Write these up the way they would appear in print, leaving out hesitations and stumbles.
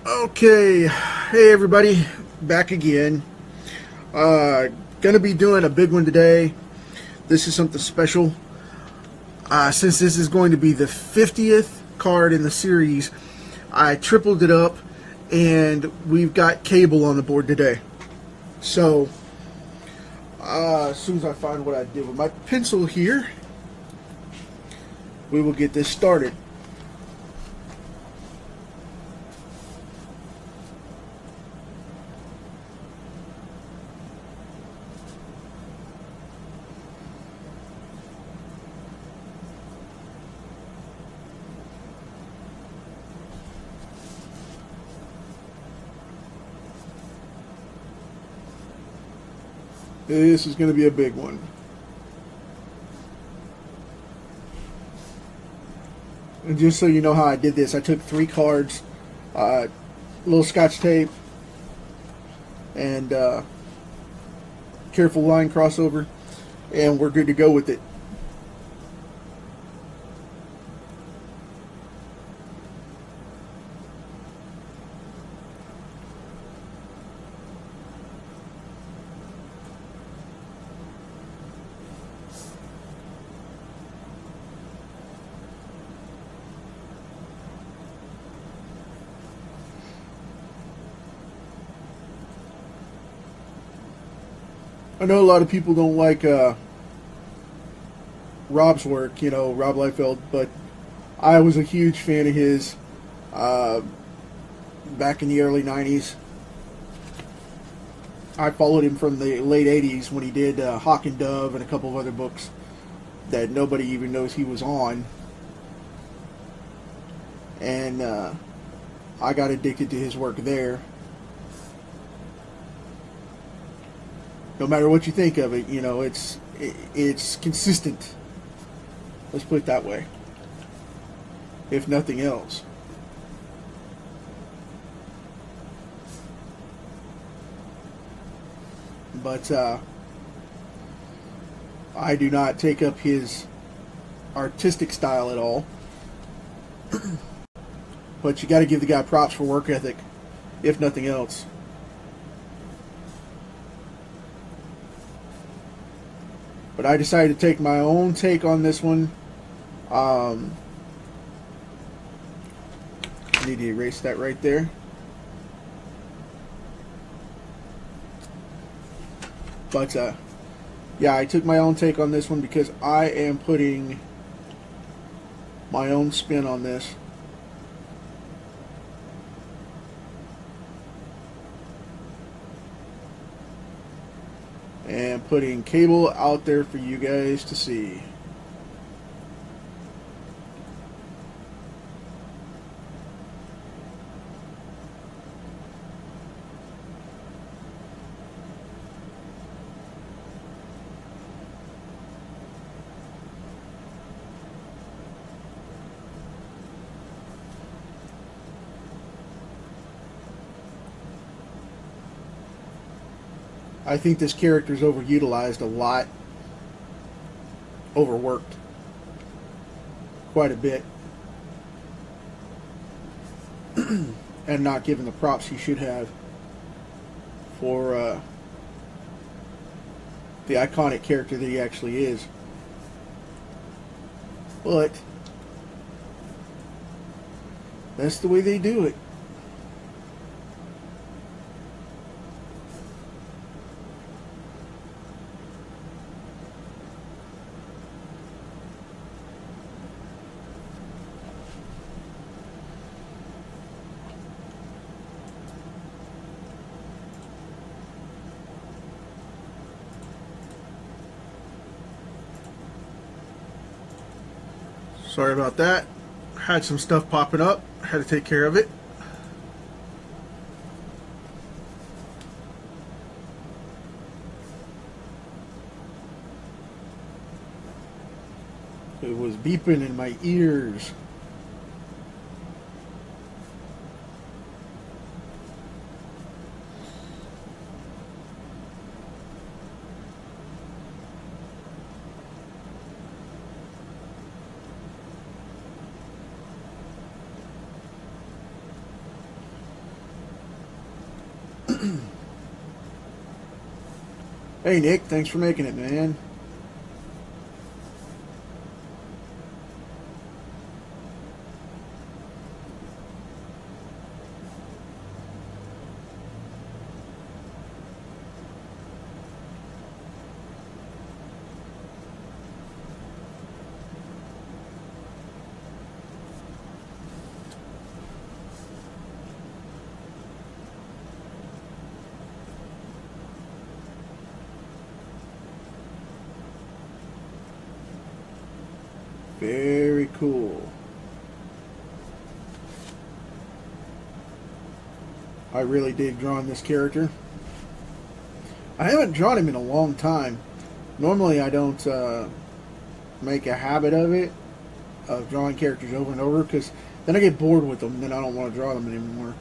Okay, hey everybody, back again. Gonna be doing a big one today. This is something special. Since this is going to be the 50th card in the series, I tripled it up, and we've got cable on the board today. So, as soon as I find what I did with my pencil here, we will get this started. This is going to be a big one. And just so you know how I did this, I took 3 cards, little scotch tape, and careful line crossover, and we're good to go with it. I know a lot of people don't like Rob's work, Rob Liefeld, but I was a huge fan of his back in the early 90s. I followed him from the late 80s when he did Hawk and Dove and a couple of other books that nobody even knows he was on. And I got addicted to his work there. No matter what you think of it, it's consistent. Let's put it that way. If nothing else. But I do not take up his artistic style at all. But you got to give the guy props for work ethic, if nothing else. But I decided to take my own take on this one. I need to erase that right there. But yeah, I took my own take on this one because I am putting my own spin on this. And putting cable out there for you guys to see. I think this character is overutilized a lot, overworked quite a bit, and not given the props he should have for the iconic character that he actually is. But that's the way they do it. Sorry about that. Had some stuff popping up. Had to take care of it. It was beeping in my ears. Hey Nick, thanks for making it, man. Very cool. I really dig drawing this character. I haven't drawn him in a long time. Normally I don't make a habit of it, of drawing characters over and over, because then I get bored with them and then I don't want to draw them anymore.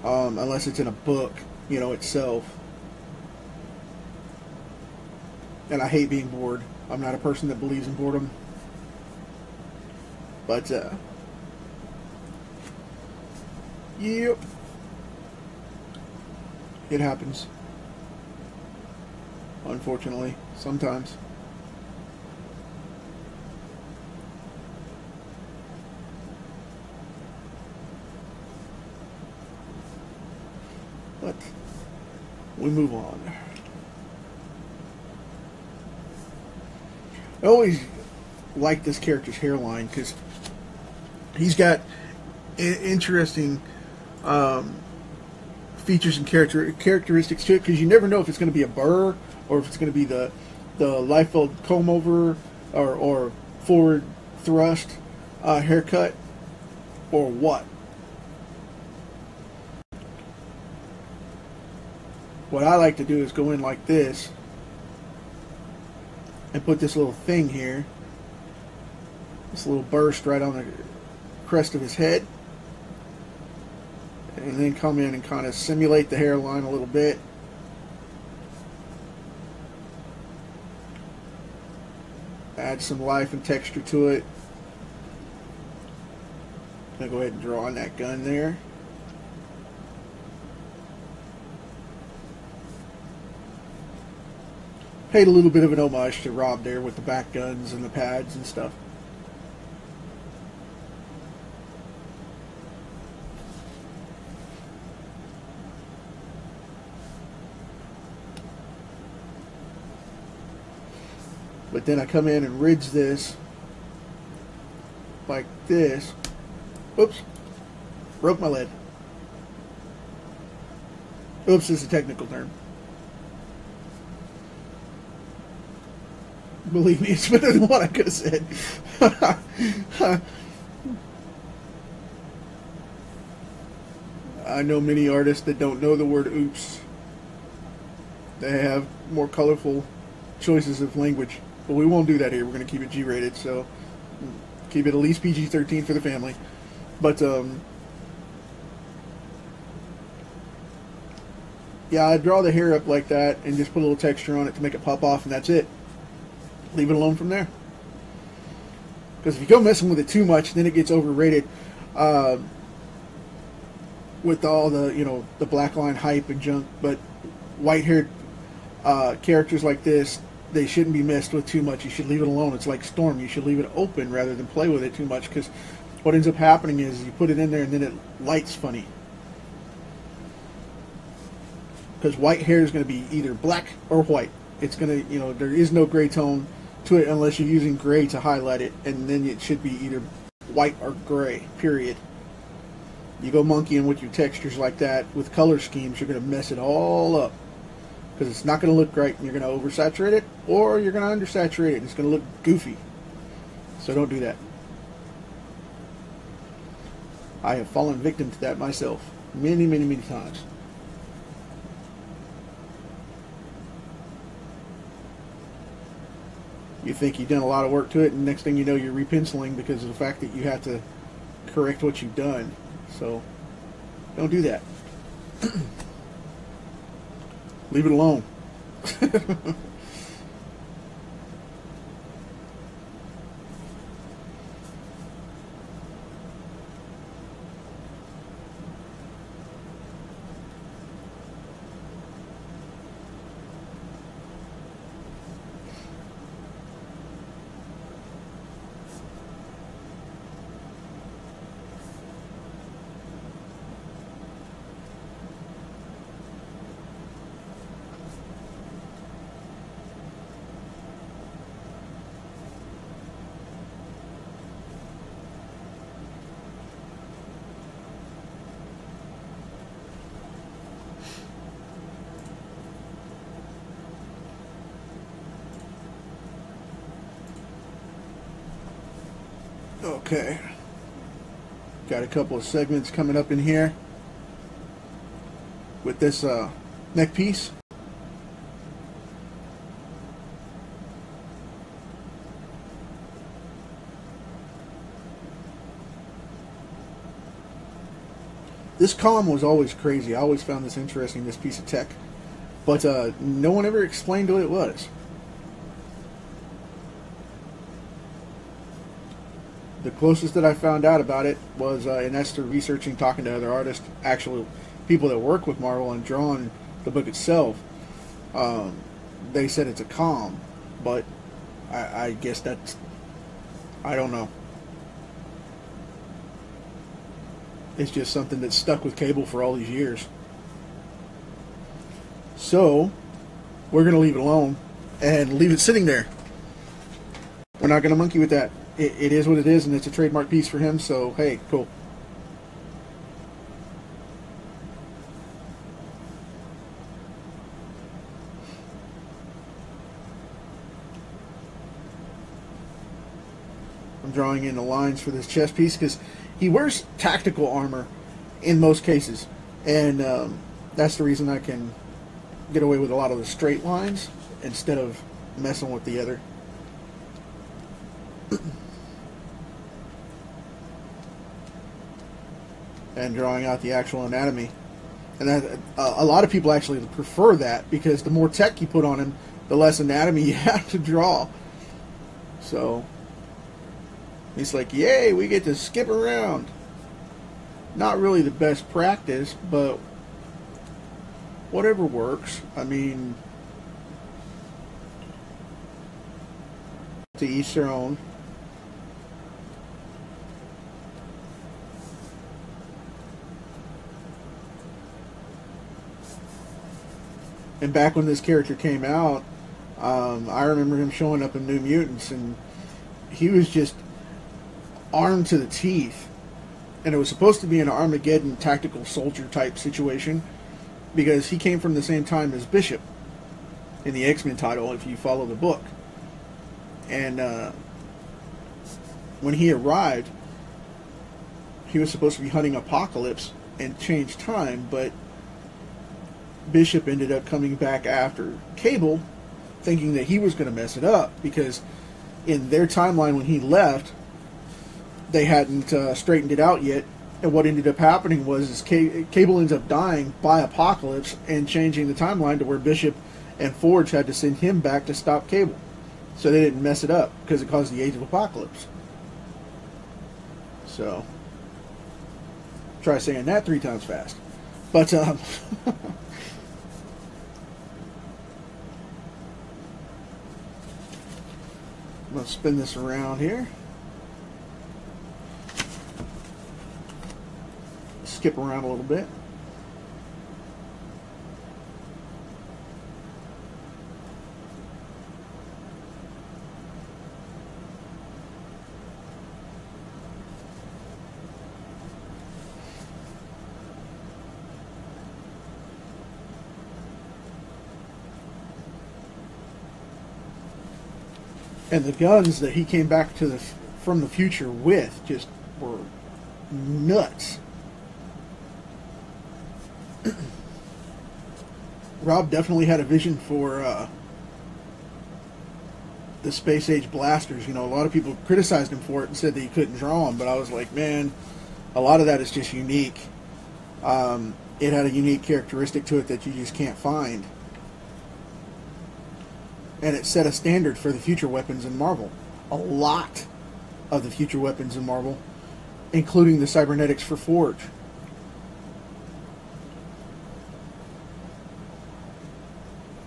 Unless it's in a book, you know, itself. And I hate being bored. I'm not a person that believes in boredom. But, yep. It happens. Unfortunately, sometimes. But we move on. I always like this character's hairline because he's got interesting features and characteristics to it, because you never know if it's going to be a burr or if it's going to be the Liefeld comb over or forward thrust haircut or what. What I like to do is go in like this and put this little thing here, this little burst right on the crest of his head, and then come in and kind of simulate the hairline a little bit. Add some life and texture to it. I'm going to go ahead and draw on that gun there. Paid a little bit of an homage to Rob there with the back guns and the pads and stuff. But then I come in and ridge this like this. Oops. Broke my lead. Oops is a technical term. Believe me, it's better than what I could have said. I know many artists that don't know the word oops. They have more colorful choices of language. But we won't do that here. We're going to keep it G-rated, so keep it at least PG-13 for the family. But, yeah, I draw the hair up like that and just put a little texture on it to make it pop off, and that's it. Leave it alone from there. Because if you go messing with it too much, then it gets overrated with all the, you know, the black line hype and junk. But white-haired characters like this, they shouldn't be messed with too much. You should leave it alone. It's like Storm. You should leave it open rather than play with it too much, because what ends up happening is you put it in there and then it lights funny. Because white hair is going to be either black or white. It's going to, you know, there is no gray tone to it unless you're using gray to highlight it, and then it should be either white or gray, period. You go monkeying with your textures like that with color schemes, you're going to mess it all up. Because it's not going to look right, and you're going to oversaturate it, or you're going to undersaturate it, and it's going to look goofy. So don't do that. I have fallen victim to that myself many, many, many times. You think you've done a lot of work to it, and next thing you know, you're repenciling because of the fact that you have to correct what you've done. So don't do that. Leave it alone. Okay. Got a couple of segments coming up in here with this neck piece. This column was always crazy. I always found this interesting, this piece of tech. But no one ever explained what it was. The closest that I found out about it was in Esther researching, talking to other artists, actual people that work with Marvel and drawing the book itself. They said it's a comm, but I guess that's, I don't know. It's just something that's stuck with Cable for all these years. So, we're going to leave it alone and leave it sitting there. We're not going to monkey with that. It is what it is, and it's a trademark piece for him, so hey, cool. I'm drawing in the lines for this chest piece because he wears tactical armor in most cases, and that's the reason I can get away with a lot of the straight lines instead of messing with the other. And drawing out the actual anatomy, and that a lot of people actually prefer that because the more tech you put on him, the less anatomy you have to draw. So it's like, yay, we get to skip around. Not really the best practice, but whatever works. I mean, to each their own. And back when this character came out, I remember him showing up in New Mutants, and he was just armed to the teeth. And it was supposed to be an Armageddon tactical soldier type situation, because he came from the same time as Bishop in the X-Men title, if you follow the book. And when he arrived, he was supposed to be hunting Apocalypse and change time, but Bishop ended up coming back after Cable, thinking that he was going to mess it up, because in their timeline when he left, they hadn't straightened it out yet, and what ended up happening was Cable ends up dying by Apocalypse and changing the timeline to where Bishop and Forge had to send him back to stop Cable, so they didn't mess it up, because it caused the Age of Apocalypse. So try saying that 3 times fast. But I'm going to spin this around here. Skip around a little bit. And the guns that he came back to from the future with just were nuts. Rob definitely had a vision for the space age blasters. You know, a lot of people criticized him for it and said that he couldn't draw them, but I was like, man, a lot of that is just unique. It had a unique characteristic to it that you just can't find. And it set a standard for the future weapons in Marvel. A lot of the future weapons in Marvel, including the cybernetics for Forge.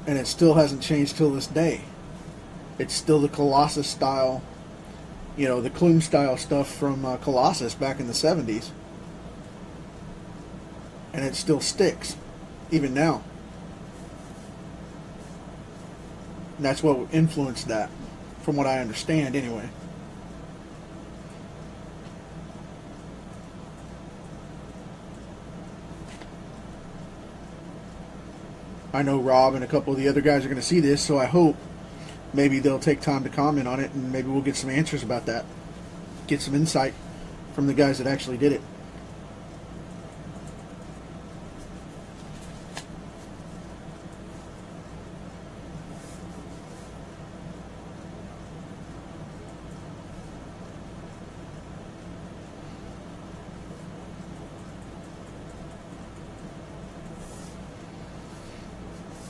And it still hasn't changed till this day. It's still the Colossus style, you know, the Clume style stuff from Colossus back in the 70s. And it still sticks, even now. And that's what influenced that, from what I understand anyway. I know Rob and a couple of the other guys are going to see this, so I hope maybe they'll take time to comment on it, and maybe we'll get some answers about that. get some insight from the guys that actually did it.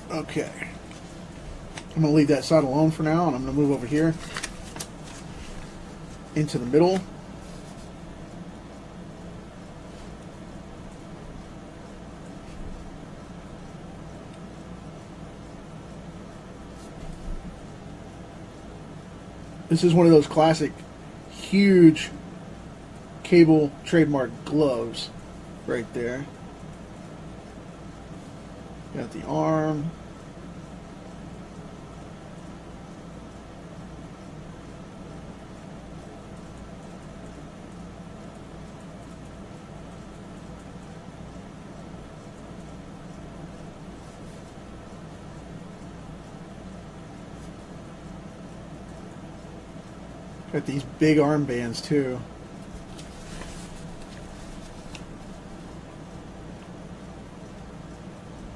Okay, I'm going to leave that side alone for now, and I'm going to move over here into the middle. This is one of those classic, huge cable trademark gloves right there. Got the arm. Got these big armbands too.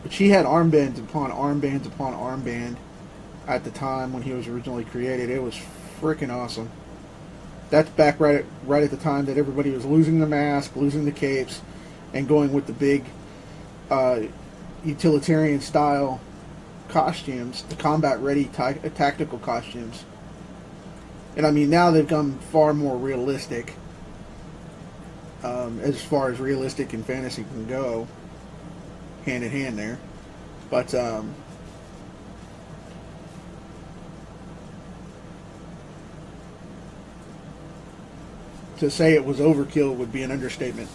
But she had armbands upon armbands upon armband at the time when he was originally created. It was freaking awesome. That's back right at the time that everybody was losing the mask, losing the capes, and going with the big utilitarian style costumes, the combat ready tactical costumes. And I mean, now they've become far more realistic, as far as realistic and fantasy can go, hand in hand there. But to say it was overkill would be an understatement.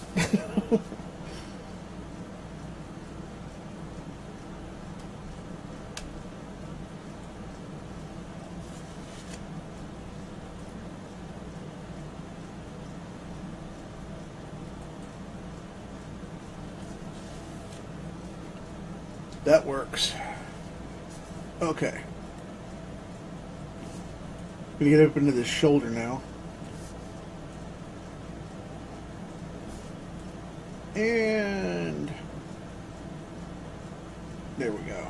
That works. Okay. Gonna get up into this shoulder now. And there we go.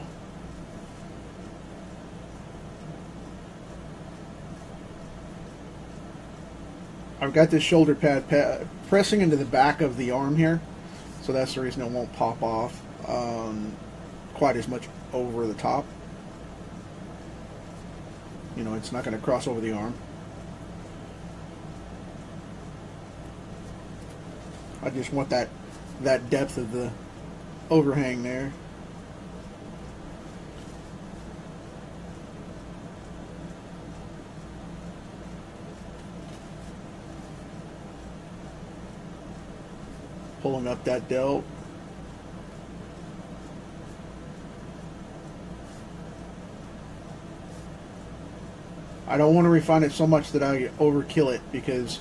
I've got this shoulder pad pressing into the back of the arm here, so that's the reason it won't pop off quite as much over the top. You know, it's not going to cross over the arm. I just want that depth of the overhang there. Pulling up that delt. I don't want to refine it so much that I overkill it, because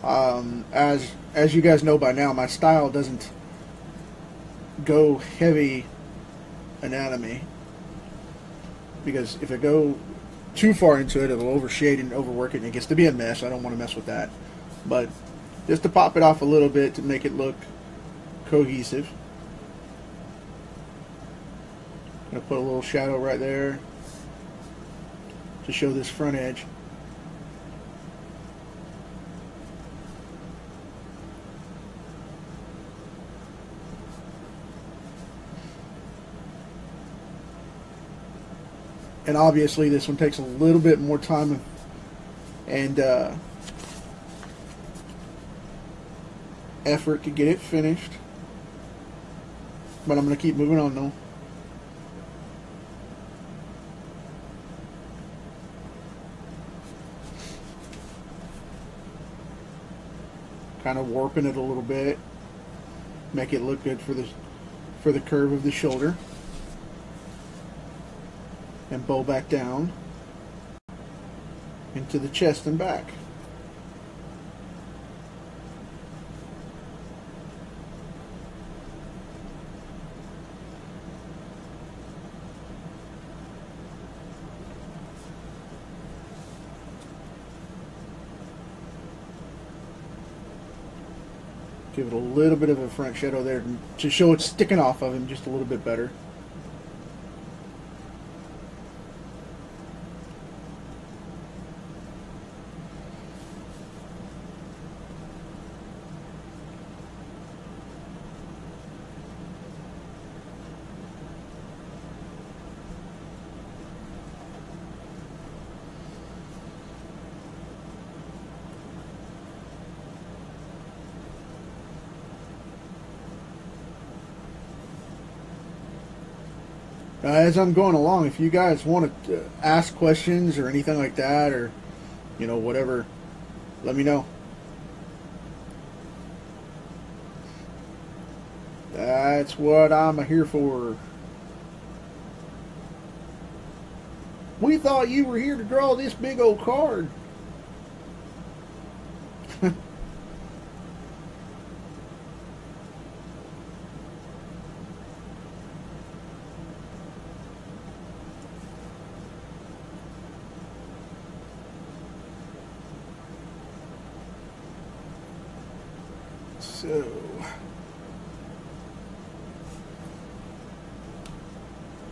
as you guys know by now, my style doesn't go heavy anatomy, because if I go too far into it, it'll overshade and overwork it, and it gets to be a mess. I don't want to mess with that. But just to pop it off a little bit to make it look cohesive. I'm going to put a little shadow right there to show this front edge. And obviously this one takes a little bit more time and effort to get it finished. But I'm going to keep moving on though. Kind of warping it a little bit, make it look good for the curve of the shoulder, and bow back down into the chest and back. Give it a little bit of a front shadow there to show it's sticking off of him just a little bit better. As I'm going along, if you guys want to ask questions or anything like that, or whatever, let me know. That's what I'm here for. We thought you were here to draw this big old card. So,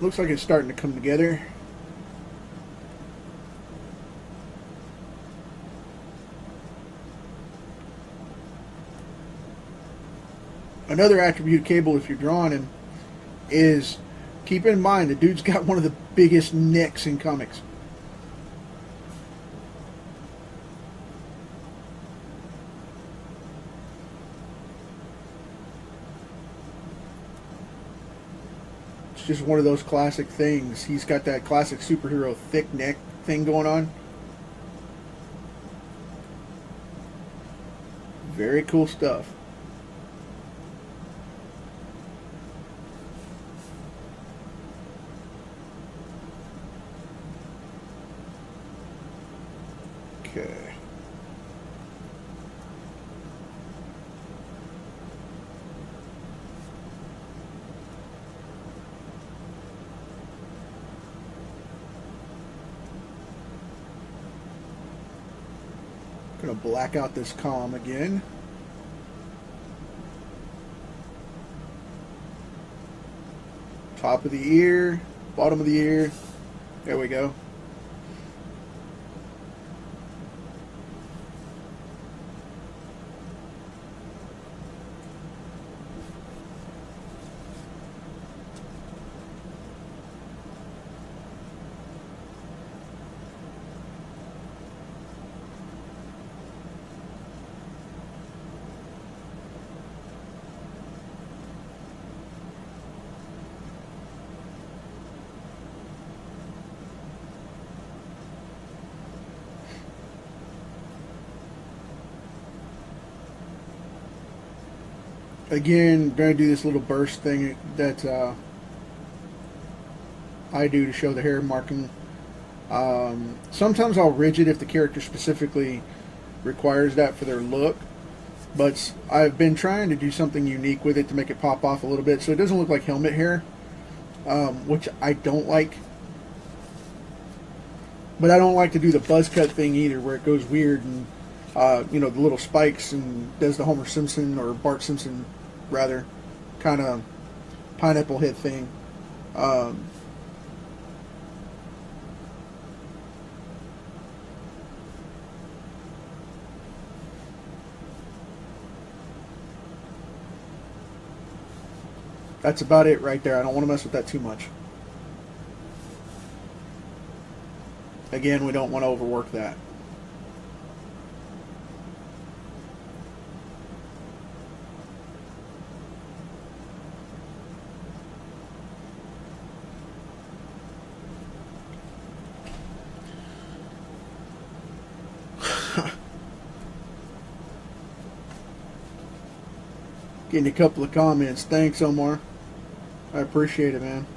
looks like it's starting to come together. Another attribute cable, if you're drawing him, is keep in mind the dude's got one of the biggest necks in comics. Just one of those classic things. He's got that classic superhero thick neck thing going on. Very cool stuff. Okay. Gonna black out this column again. Top of the ear, bottom of the ear. There we go. Again, going to do this little burst thing that I do to show the hair marking. Sometimes I'll ridge it if the character specifically requires that for their look, but I've been trying to do something unique with it to make it pop off a little bit so it doesn't look like helmet hair, which I don't like. But I don't like to do the buzz cut thing either, where it goes weird and the little spikes and does the Homer Simpson or Bart Simpson rather kind of pineapple head thing. That's about it right there. I don't want to mess with that too much. Again, we don't want to overwork that. Getting a couple of comments. Thanks, Omar. I appreciate it, man.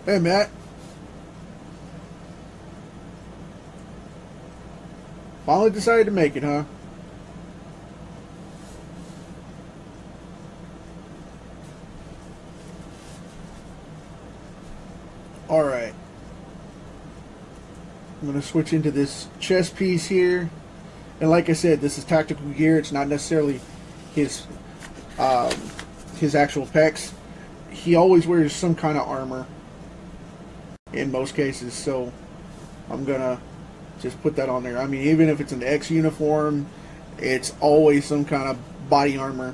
Hey, Matt. Finally decided to make it, huh? All right. I'm going to switch into this chest piece here. And like I said, this is tactical gear. It's not necessarily his actual pecs. He always wears some kind of armor in most cases, so I'm going to just put that on there. I mean, even if it's an X uniform, it's always some kind of body armor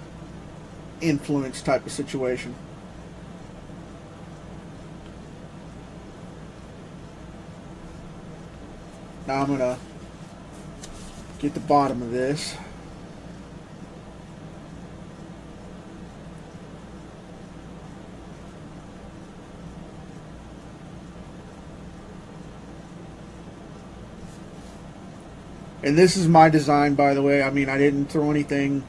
influence type of situation. Now I'm going to get the bottom of this. And this is my design, by the way. I mean, I didn't throw anything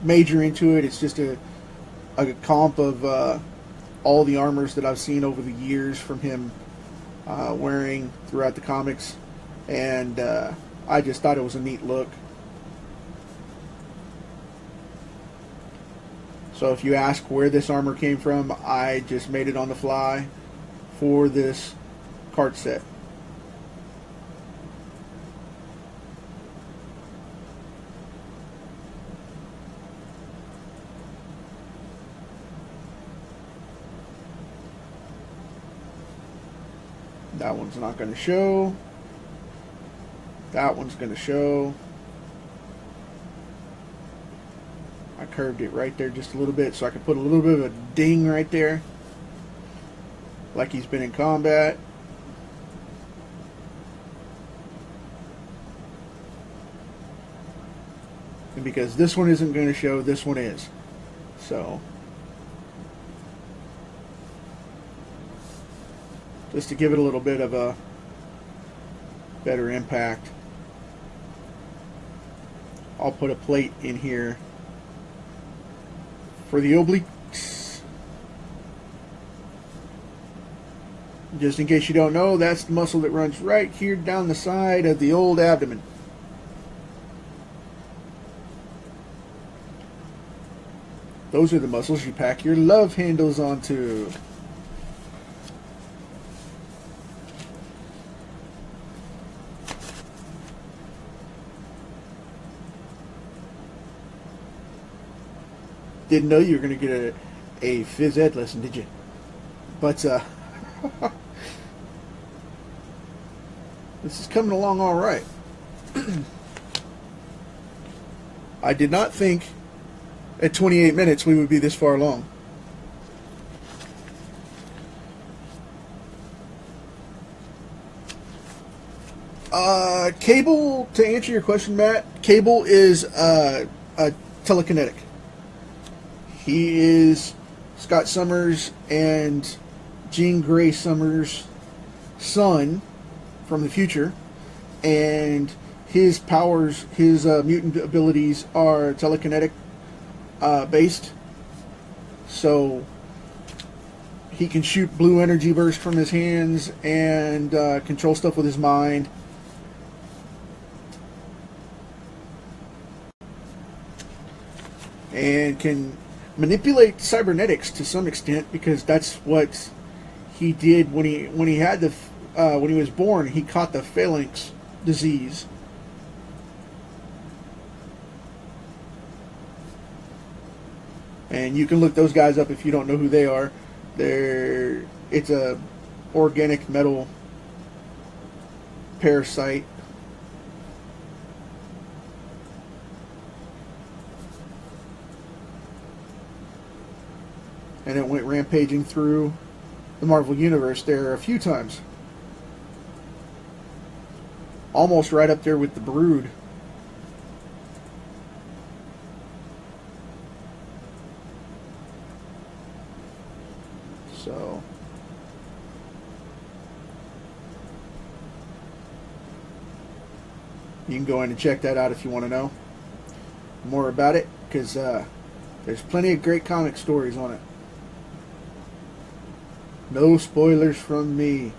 major into it. It's just a comp of all the armors that I've seen over the years from him wearing throughout the comics. And I just thought it was a neat look. So if you ask where this armor came from, I just made it on the fly for this card set. That one's not going to show. That one's going to show. I curved it right there just a little bit so I could put a little bit of a ding right there, like he's been in combat. And because this one isn't going to show, this one is. So just to give it a little bit of a better impact, I'll put a plate in here for the obliques. Just in case you don't know, that's the muscle that runs right here down the side of the old abdomen. Those are the muscles you pack your love handles onto. Didn't know you were going to get a phys ed lesson, did you? But this is coming along all right. I did not think at 28 minutes we would be this far along. Cable, to answer your question, Matt, Cable is a telekinetic. He is Scott Summers and Jean Grey Summers' son from the future, and his powers, his mutant abilities are telekinetic based. So he can shoot blue energy bursts from his hands and control stuff with his mind. And can manipulate cybernetics to some extent, because that's what he did when he had the when he was born. He caught the phalanx disease. And you can look those guys up if you don't know who they are. It's a organic metal parasite. And it went rampaging through the Marvel Universe there a few times. Almost right up there with the Brood. So you can go in and check that out if you want to know more about it, because there's plenty of great comic stories on it. No spoilers from me.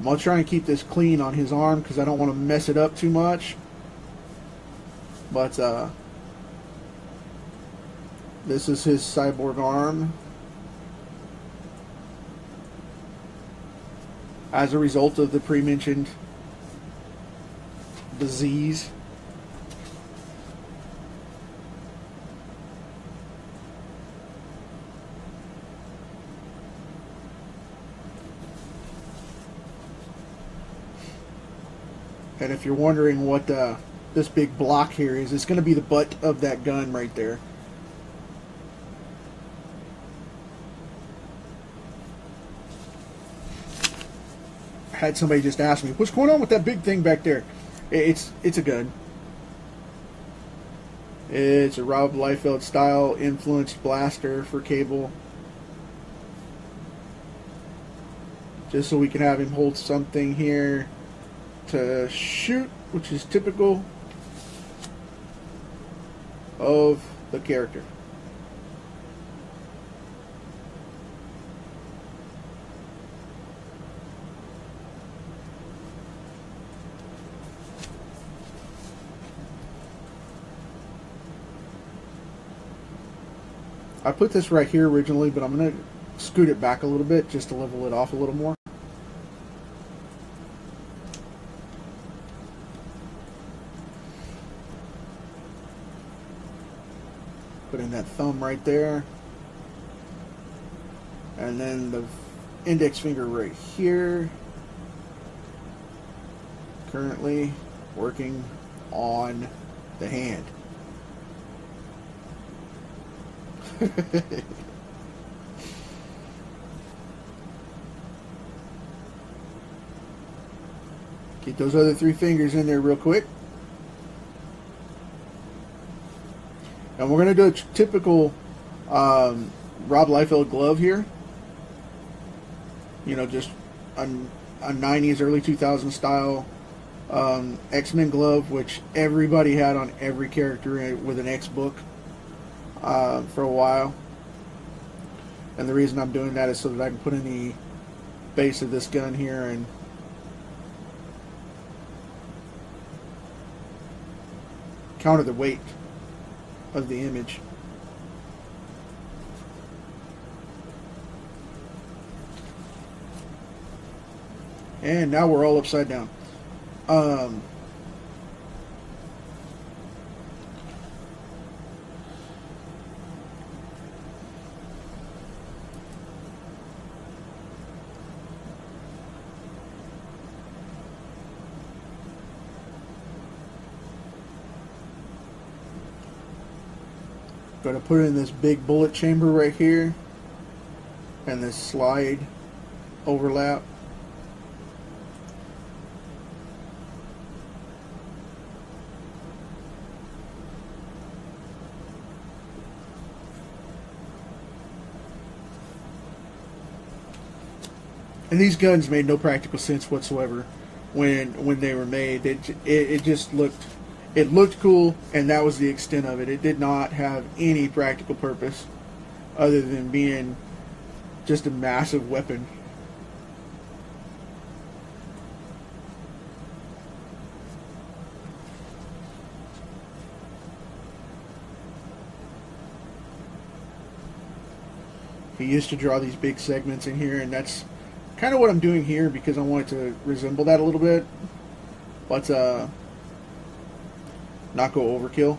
I'm going to try and keep this clean on his arm because I don't want to mess it up too much. But this is his cyborg arm. As a result of the pre-mentioned disease. And if you're wondering what this big block here is, it's going to be the butt of that gun right there. I had somebody just ask me, what's going on with that big thing back there? It's a gun. It's a Rob Liefeld style influenced blaster for cable. Just so we can have him hold something here to shoot, which is typical of the character. I put this right here originally, but I'm going to scoot it back a little bit just to level it off a little more. Put in that thumb right there. And then the index finger right here. Currently working on the hand. Get those other three fingers in there real quick. And we're going to do a typical Rob Liefeld glove here. You know, just a 90s, early 2000s style X-Men glove, which everybody had on every character with an X book for a while. And the reason I'm doing that is so that I can put in the base of this gun here and counter the weight of the image. And now we're all upside down. Going to put in this big bullet chamber right here and this slide overlap. And these guns made no practical sense whatsoever when they were made. It just looked cool, and that was the extent of it. It did not have any practical purpose other than being just a massive weapon. He used to draw these big segments in here, and that's kind of what I'm doing here because I want it to resemble that a little bit, but not go overkill.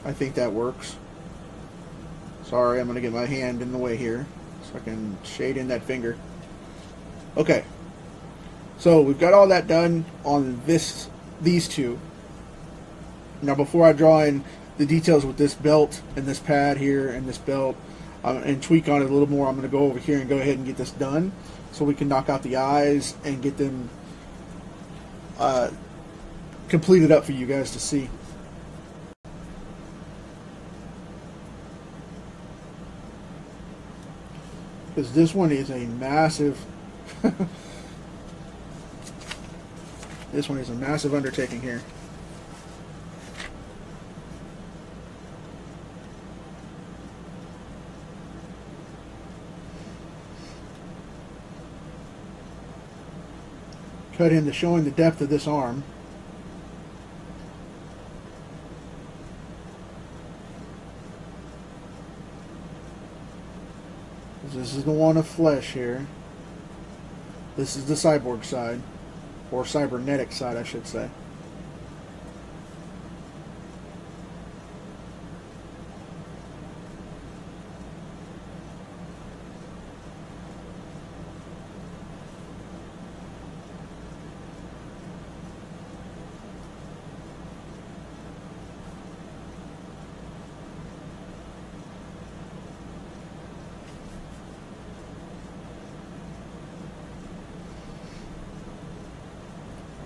I think that works. Sorry, I'm going to get my hand in the way here so I can shade in that finger. Okay. So we've got all that done on these two. Now before I draw in the details with this belt and this pad here and this belt and tweak on it a little more, I'm going to go over here and go ahead and get this done so we can knock out the eyes and get them completed up for you guys to see. because this one is a massive this one is a massive undertaking here. Cut into showing the depth of this arm. This is the one of flesh here. This is the cyborg side, or cybernetic side, I should say.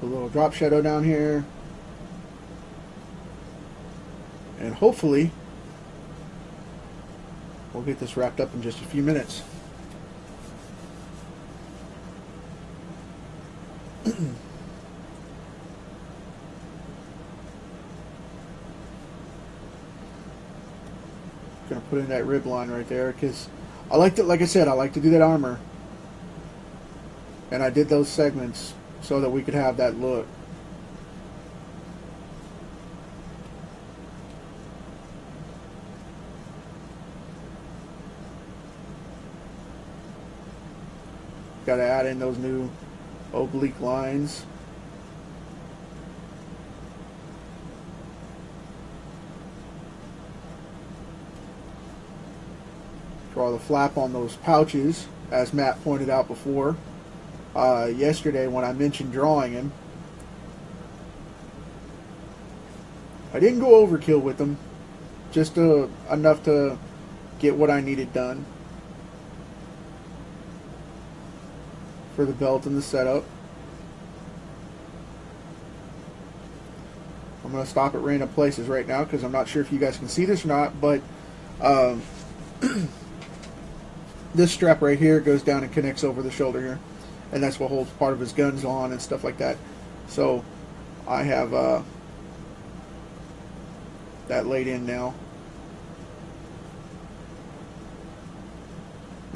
A little drop shadow down here, and hopefully we'll get this wrapped up in just a few minutes. Gonna put in that rib line right there because I like to, like I said, I like to do that armor, and I did those segments so that we could have that look. Got to add in those new oblique lines. Draw the flap on those pouches, as Matt pointed out before. Yesterday when I mentioned drawing him. I didn't go overkill with them, just enough to get what I needed done for the belt and the setup. I'm going to stop at random places right now because I'm not sure if you guys can see this or not, but this strap right here goes down and connects over the shoulder here. And that's what holds part of his guns on and stuff like that. So I have that laid in now.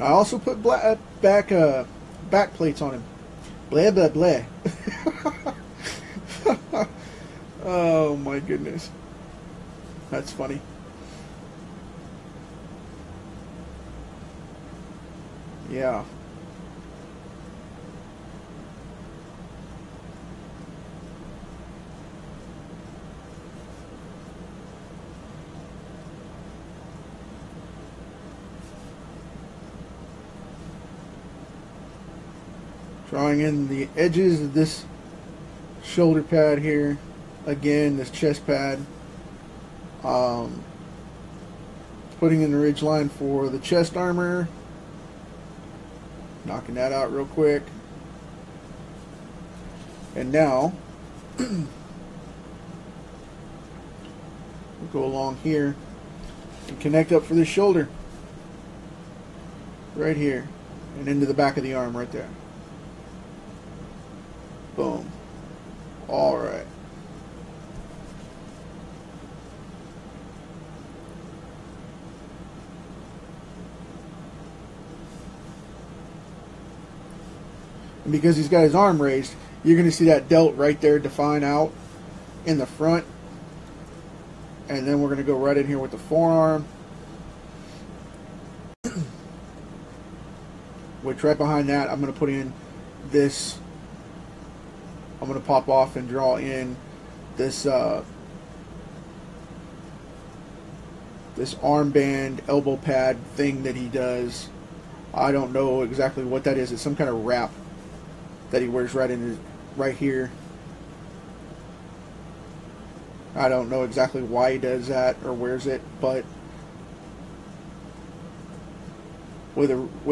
I also put back plates on him. Blah blah blah. Oh my goodness, that's funny. Yeah. Drawing in the edges of this shoulder pad here. Again, this chest pad. Putting in the ridge line for the chest armor. Knocking that out real quick. And now, we'll go along here and connect up for the shoulder. Right here. And into the back of the arm right there. Boom. Alright. And because he's got his arm raised, you're going to see that delt right there define out in the front. And then we're going to go right in here with the forearm. Which right behind that, I'm going to put in this. I'm going to pop off and draw in this this armband elbow pad thing that he does. I don't know exactly what that is. It's some kind of wrap that he wears right here. I don't know exactly why he does that or wears it, but with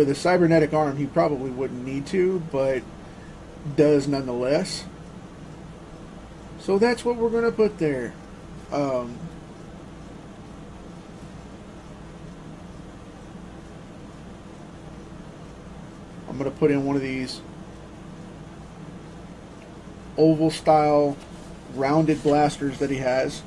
a cybernetic arm, he probably wouldn't need to, but does nonetheless. So that's what we're going to put there. I'm going to put in one of these oval style rounded blasters that he has.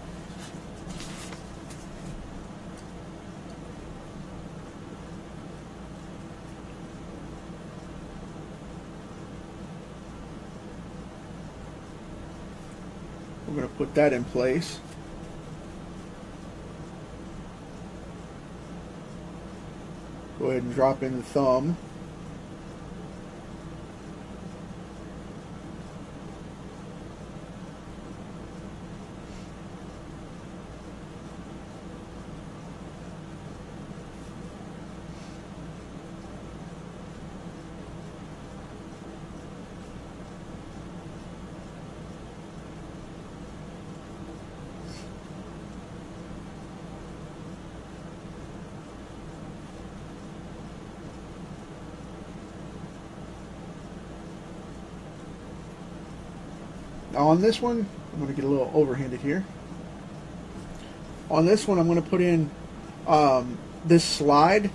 We're going to put that in place. Go ahead and drop in the thumb. Now on this one, I'm going to get a little overhanded here. On this one, I'm going to put in this slide.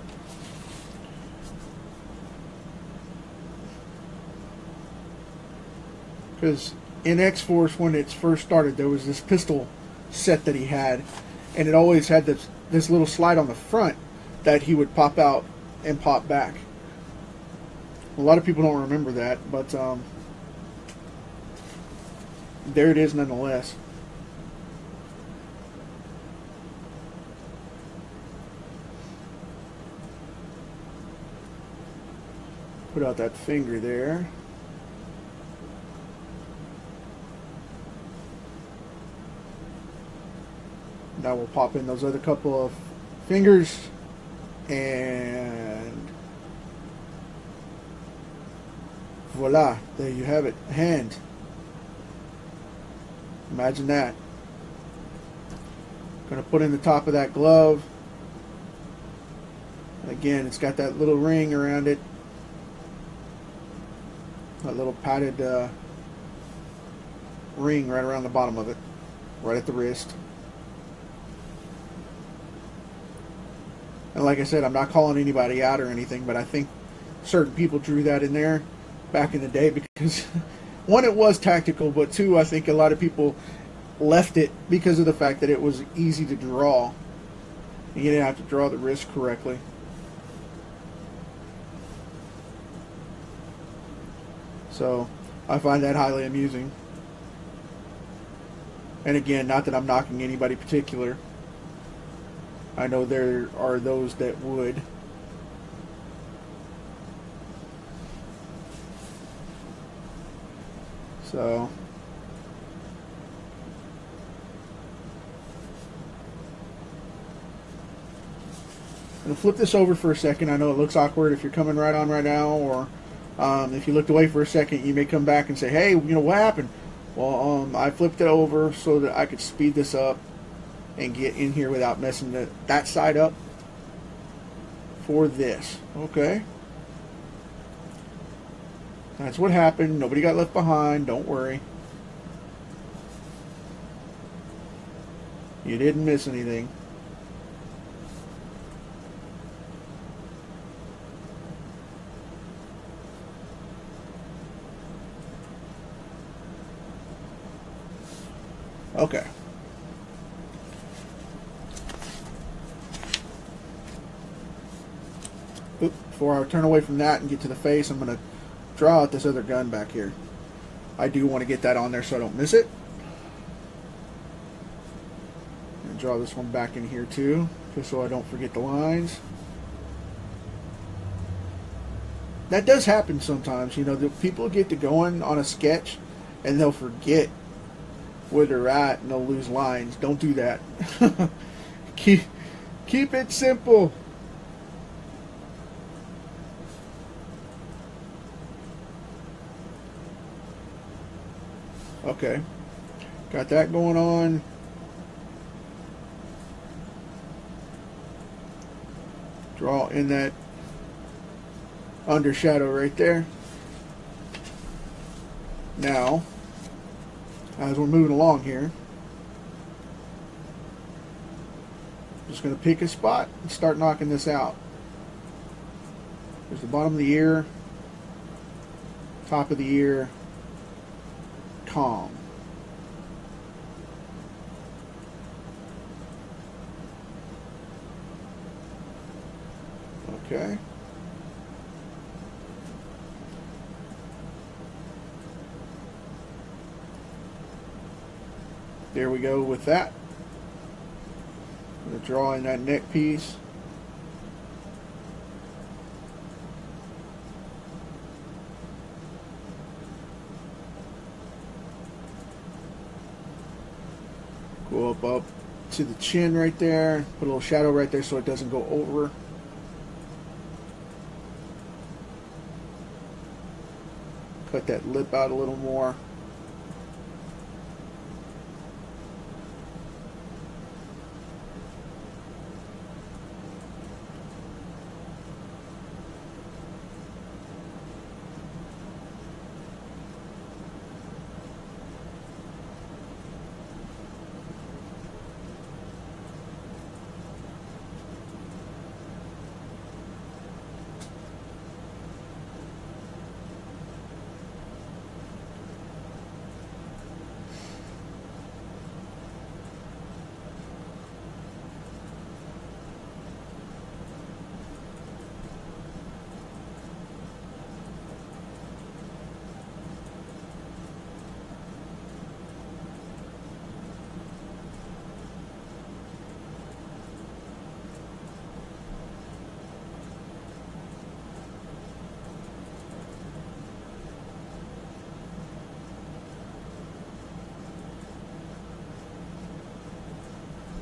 Because in X-Force, when it first started, there was this pistol set that he had, and it always had this little slide on the front that he would pop out and pop back. A lot of people don't remember that, but there it is nonetheless. Put out that finger there. Now we'll pop in those other couple of fingers, and voila, there you have it, a hand. Imagine that. Going to put in the top of that glove. Again, it's got that little ring around it. That little padded ring right around the bottom of it. Right at the wrist. And like I said, I'm not calling anybody out or anything, but I think certain people drew that in there back in the day because one, it was tactical, but two, I think a lot of people left it because of the fact that it was easy to draw. You didn't have to draw the wrist correctly. So I find that highly amusing. And again, not that I'm knocking anybody particular. I know there are those that would. So I'm going to flip this over for a second. I know it looks awkward if you're coming right on right now, or if you looked away for a second, you may come back and say, hey, you know, what happened? Well, I flipped it over so that I could speed this up and get in here without messing that side up for this. Okay. That's what happened. Nobody got left behind. Don't worry. You didn't miss anything. Okay. Oop, before I turn away from that and get to the face, I'm going to draw out this other gun back here. I do want to get that on there so I don't miss it. And draw this one back in here too, just so I don't forget the lines. That does happen sometimes, you know, the people get to going on a sketch and they'll forget where they're at and they'll lose lines. Don't do that. keep it simple. Okay, got that going on. Draw in that undershadow right there. Now, as we're moving along here, just going to pick a spot and start knocking this out. There's the bottom of the ear. top of the ear, calm. Okay. There we go with that. I'm going to draw in that neck piece. Go up to the chin right there. Put a little shadow right there so it doesn't go over. Cut that lip out a little more.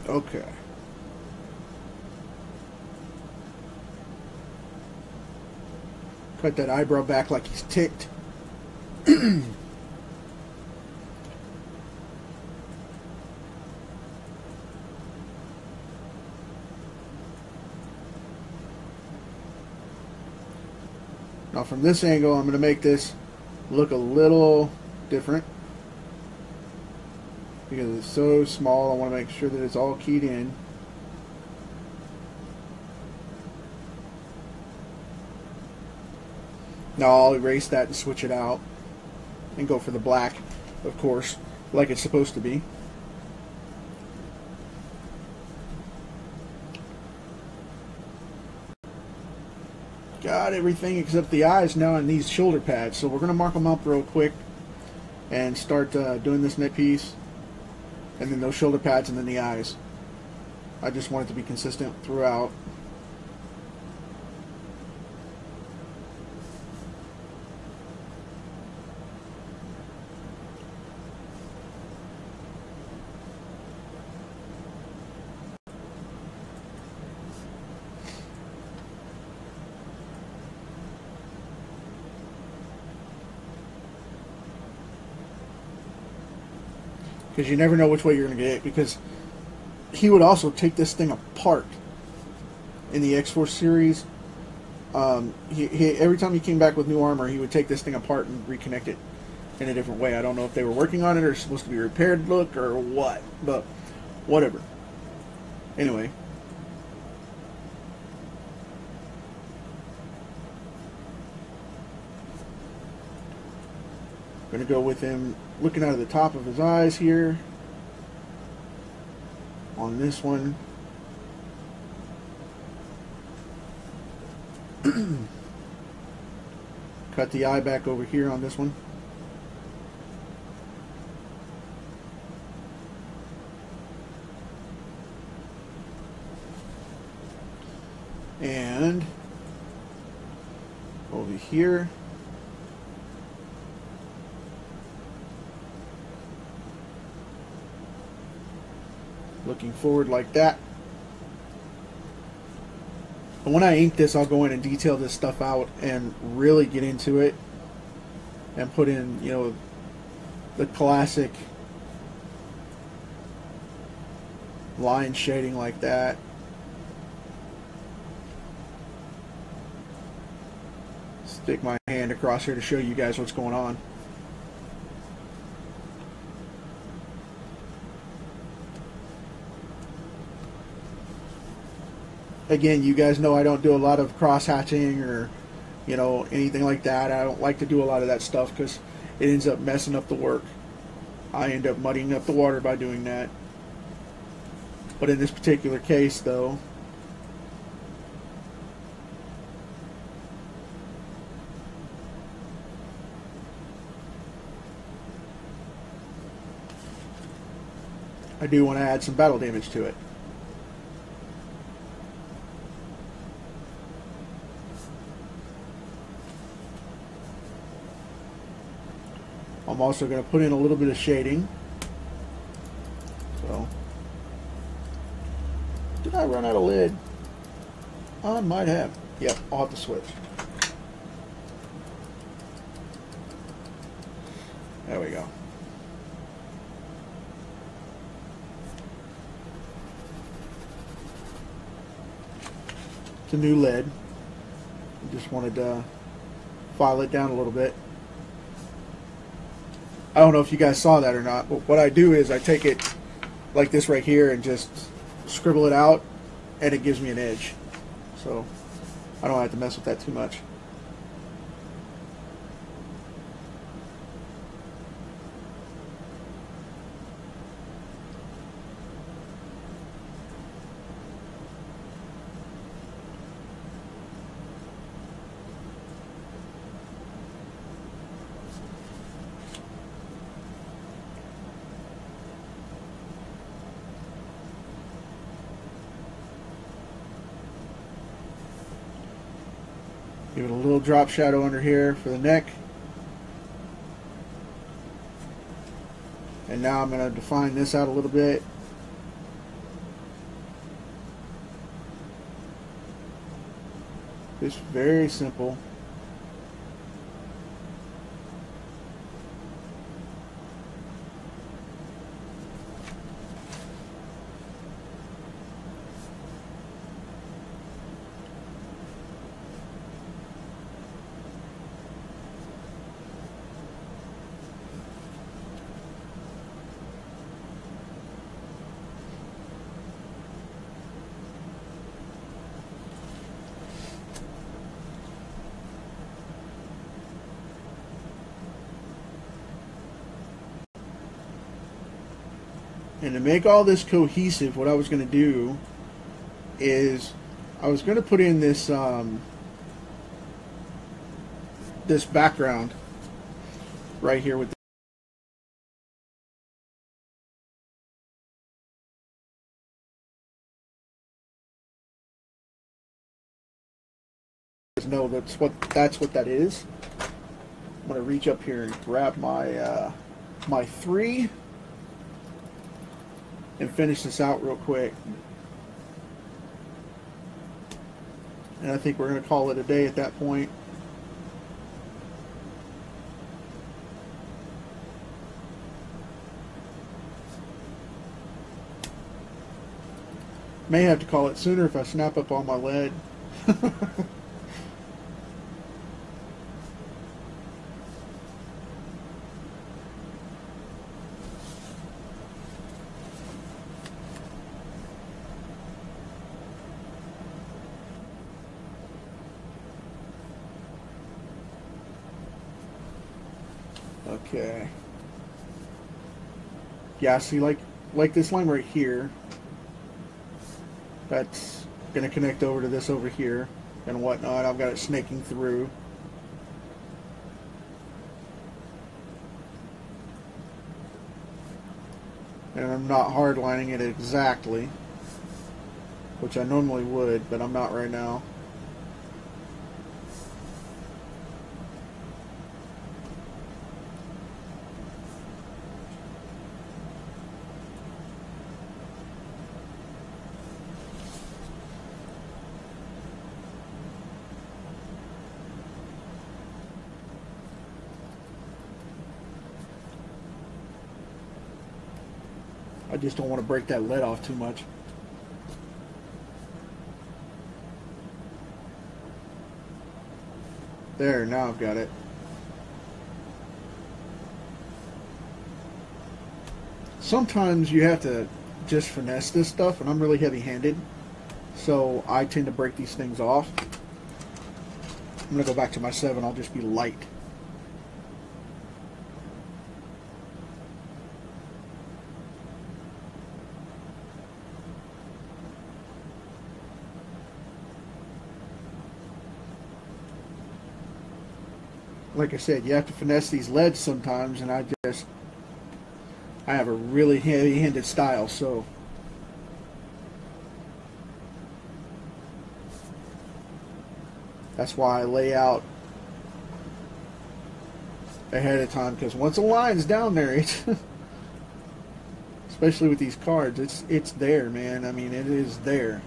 Okay. Cut that eyebrow back like he's ticked. Now from this angle, I'm going to make this look a little different. Because it's so small, I want to make sure that it's all keyed in. Now I'll erase that and switch it out. And go for the black, of course, like it's supposed to be. Got everything except the eyes now and these shoulder pads. So we're going to mark them up real quick and start doing this neck piece. And then those shoulder pads and then the eyes. I just want it to be consistent throughout. Because you never know which way you're going to get. Because he would also take this thing apart in the X-Force series. Every time he came back with new armor, he would take this thing apart and reconnect it in a different way. I don't know if they were working on it or it's supposed to be a repaired look or what, but whatever. Anyway. Going to go with him looking out of the top of his eyes here on this one. Cut the eye back over here on this one. And over here. Looking forward like that. But when I ink this, I'll go in and detail this stuff out and really get into it and put in, you know, the classic line shading like that. Stick my hand across here to show you guys what's going on. Again, you guys know I don't do a lot of cross-hatching or you know, anything like that. I don't like to do a lot of that stuff because it ends up messing up the work. I end up muddying up the water by doing that. But in this particular case, though, I do want to add some battle damage to it. I'm also going to put in a little bit of shading. So, did I run out of lid? I might have. Yep, I'll have to switch. There we go. It's a new lid. I just wanted to file it down a little bit. I don't know if you guys saw that or not, but what I do is I take it like this right here and just scribble it out, and it gives me an edge. So I don't have to mess with that too much. Give it a little drop shadow under here for the neck. And now I'm going to define this out a little bit. It's very simple. And to make all this cohesive, what I was going to do is I was going to put in this this background right here with no, that's what that is. I'm going to reach up here and grab my my 3 and finish this out real quick. And I think we're going to call it a day at that point. May have to call it sooner if I snap up all my lead. Okay. Yeah, see, like this line right here, that's going to connect over to this over here and whatnot. I've got it snaking through. And I'm not hardlining it exactly, which I normally would, but I'm not right now. I just don't want to break that lead off too much. There, now I've got it. Sometimes you have to just finesse this stuff, and I'm really heavy-handed, so I tend to break these things off. I'm going to go back to my 7. I'll just be light. Like I said, you have to finesse these leads sometimes, and I have a really heavy-handed style, so that's why I lay out ahead of time, because once a line's down there, it's especially with these cards, it's there, man. I mean, it is there.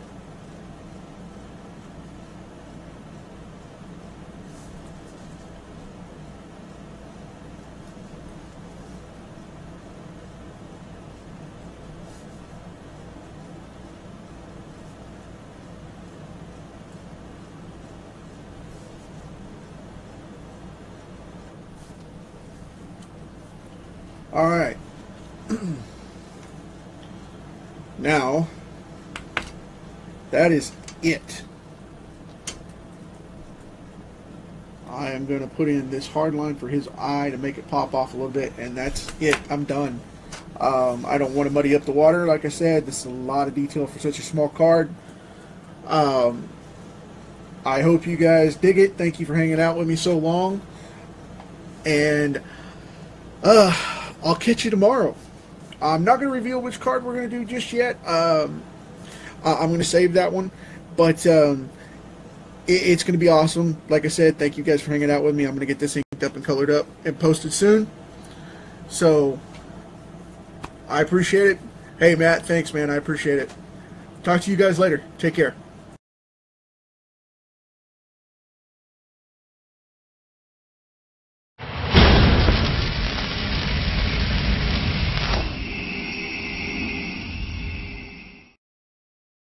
All right. Now, that is it. I am going to put in this hard line for his eye to make it pop off a little bit, and that's it. I'm done. I don't want to muddy up the water. Like I said, this is a lot of detail for such a small card. I hope you guys dig it. Thank you for hanging out with me so long. And I'll catch you tomorrow. I'm not going to reveal which card we're going to do just yet. I'm going to save that one. But it's going to be awesome. Like I said, thank you guys for hanging out with me. I'm going to get this inked up and colored up and posted soon. So, I appreciate it. Hey, Matt, thanks, man. I appreciate it. Talk to you guys later. Take care.